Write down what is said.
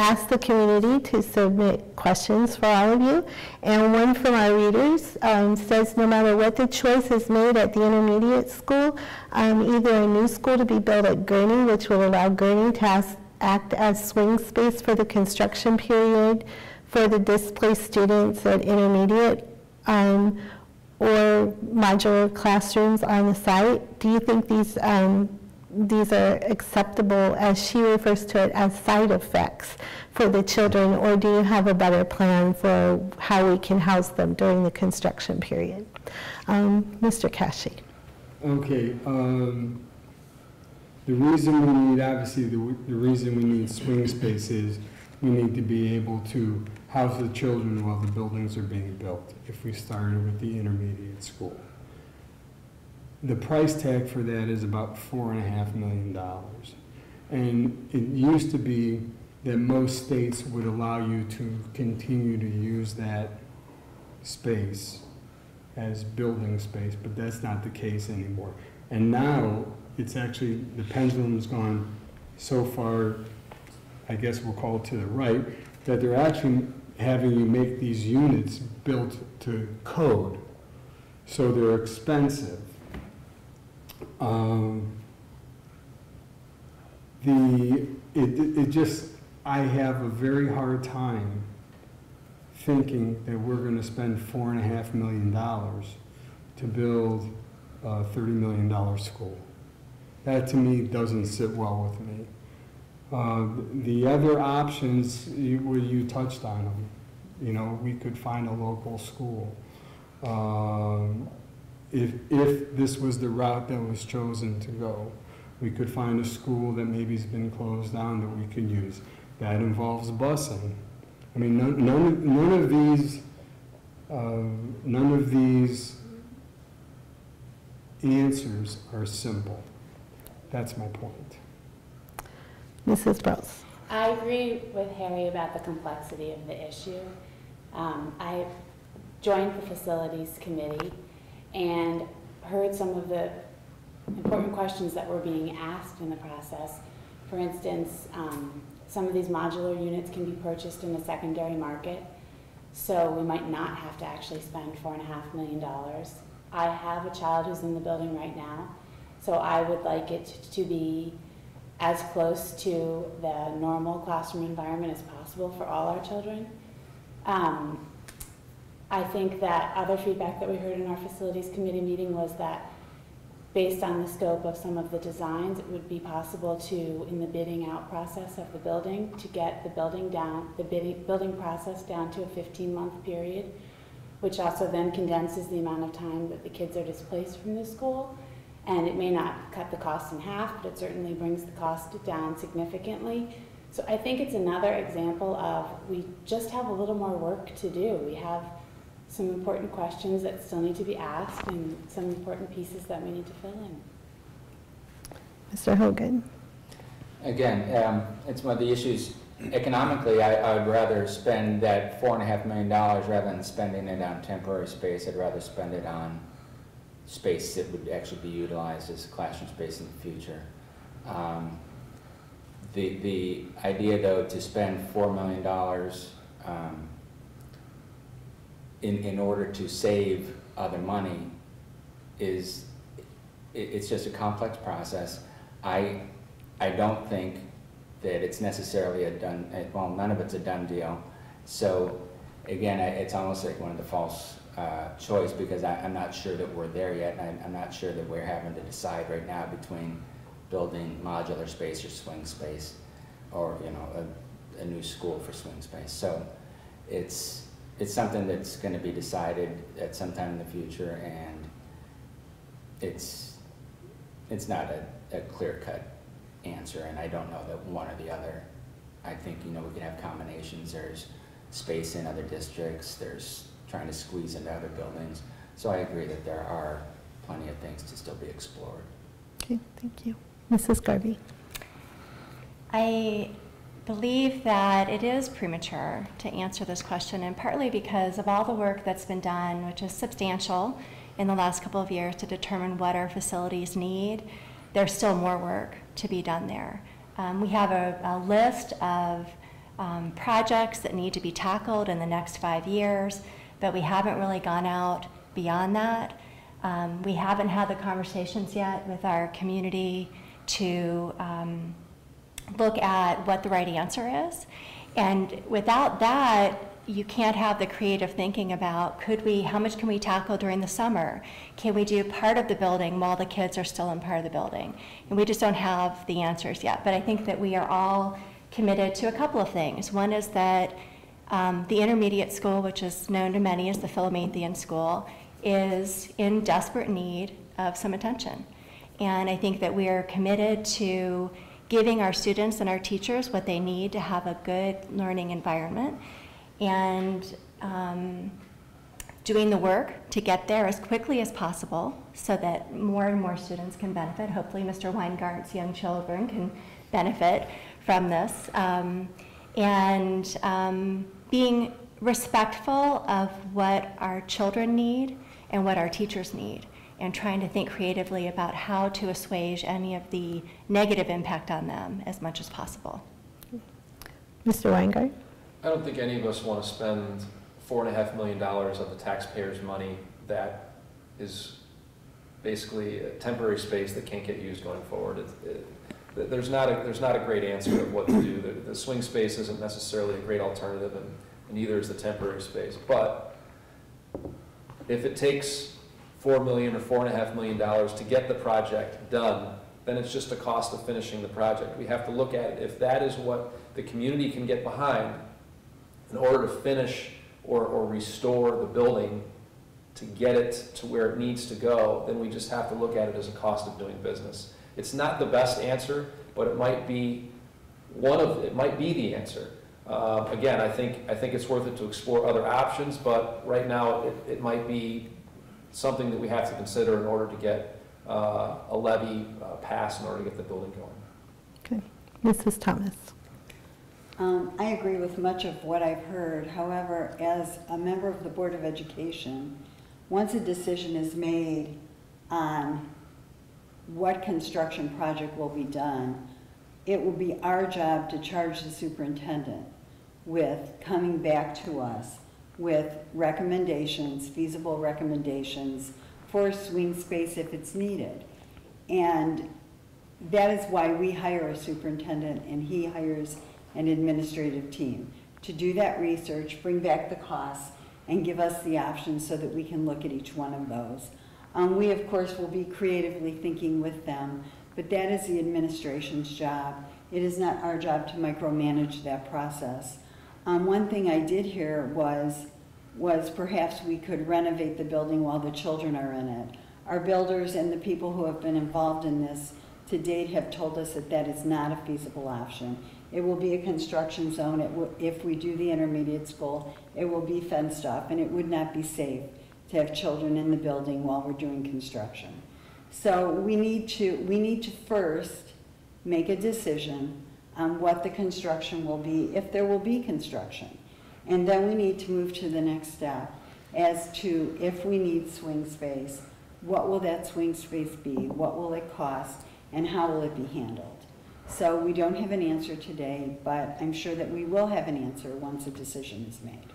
asked the community to submit questions for all of you, and one from our readers says, no matter what the choice is made at the intermediate school, either a new school to be built at Gurney, which will allow Gurney to act as swing space for the construction period for the displaced students at intermediate, or modular classrooms on the site. Do you think these are acceptable, as she refers to it, as side effects for the children, or do you have a better plan for how we can house them during the construction period? Mr. Kashi. Okay. The reason we need, obviously, the reason we need swing space is we need to be able to house the children while the buildings are being built, if we started with the intermediate school. The price tag for that is about $4.5 million. And it used to be that most states would allow you to continue to use that space as building space, but that's not the case anymore. And now it's actually, the pendulum's gone so far, I guess we'll call it to the right, that they're actually having you make these units built to code. So they're expensive. I have a very hard time thinking that we're going to spend $4.5 million to build a $30 million school. That to me doesn't sit well with me. The other options, you touched on them. You know, we could find a local school. If this was the route that was chosen to go, we could find a school that maybe has been closed down that we could use. That involves busing. I mean, none of these answers are simple. That's my point. Mrs. Brose. I agree with Harry about the complexity of the issue. I joined the facilities committee and heard some of the important questions that were being asked in the process. For instance, some of these modular units can be purchased in the secondary market, so we might not have to actually spend $4.5 million. I have a child who's in the building right now, so I would like it to be as close to the normal classroom environment as possible for all our children. I think that other feedback that we heard in our facilities committee meeting was that based on the scope of some of the designs, it would be possible to, in the bidding out process of the building, to get the building process down to a 15-month period, which also then condenses the amount of time that the kids are displaced from the school. And it may not cut the cost in half, but it certainly brings the cost down significantly. So I think it's another example of we just have a little more work to do. We have some important questions that still need to be asked and some important pieces that we need to fill in. Mr. Hogan. Again, it's one of the issues. Economically, I would rather spend that $4.5 million rather than spending it on temporary space. I'd rather spend it on space that would actually be utilized as classroom space in the future. The idea, though, to spend $4 million in order to save other money it's just a complex process. I don't think that it's necessarily well, none of it's a done deal. So again, it's almost like one of the false choice, because I'm not sure that we're there yet, and I'm not sure that we're having to decide right now between building modular space or swing space, or a new school for swing space. So it's something that's going to be decided at some time in the future, and it's not a clear-cut answer, and I don't know that one or the other. I think we can have combinations. There's space in other districts. There's trying to squeeze into other buildings. So I agree that there are plenty of things to still be explored. Okay, thank you. Mrs. Garvey. I believe that it is premature to answer this question, and partly because of all the work that's been done, which is substantial in the last couple of years to determine what our facilities need. There's still more work to be done there. We have a list of projects that need to be tackled in the next 5 years, but we haven't really gone out beyond that. We haven't had the conversations yet with our community to look at what the right answer is. And without that, you can't have the creative thinking about how much can we tackle during the summer? Can we do part of the building while the kids are still in part of the building? And we just don't have the answers yet. But I think that we are all committed to a couple of things. One is that the intermediate school, which is known to many as the Philomathian School, is in desperate need of some attention. And I think that we are committed to giving our students and our teachers what they need to have a good learning environment, and doing the work to get there as quickly as possible so that more and more students can benefit. Hopefully Mr. Weingart's young children can benefit from this. Being respectful of what our children need and what our teachers need, and trying to think creatively about how to assuage any of the negative impact on them as much as possible. Mr. Weingart? I don't think any of us want to spend $4.5 million of the taxpayers' money that is basically a temporary space that can't get used going forward. There's not a great answer of what to do. The swing space isn't necessarily a great alternative, and neither is the temporary space. But if it takes $4 million or $4.5 million to get the project done, then it's just a cost of finishing the project. We have to look at it. If that is what the community can get behind in order to finish or restore the building to get it to where it needs to go, then we just have to look at it as a cost of doing business. It's not the best answer, but it might be the answer. Again, I think it's worth it to explore other options, but right now it might be something that we have to consider in order to get a levy passed in order to get the building going. Okay. Mrs. Thomas. I agree with much of what I've heard. However, as a member of the Board of Education, once a decision is made on what construction project will be done, it will be our job to charge the superintendent with coming back to us with recommendations, feasible recommendations for swing space if it's needed. And that is why we hire a superintendent and he hires an administrative team to do that research, bring back the costs, and give us the options so that we can look at each one of those. We, of course, will be creatively thinking with them, but that is the administration's job. It is not our job to micromanage that process. One thing I did hear was perhaps we could renovate the building while the children are in it. Our builders and the people who have been involved in this to date have told us that that is not a feasible option. It will be a construction zone. If we do the intermediate school, it will be fenced off, and it would not be safe to have children in the building while we're doing construction. So we need to first make a decision on what the construction will be, if there will be construction. And then we need to move to the next step as to if we need swing space, what will that swing space be, what will it cost, and how will it be handled? So we don't have an answer today, but I'm sure that we will have an answer once a decision is made.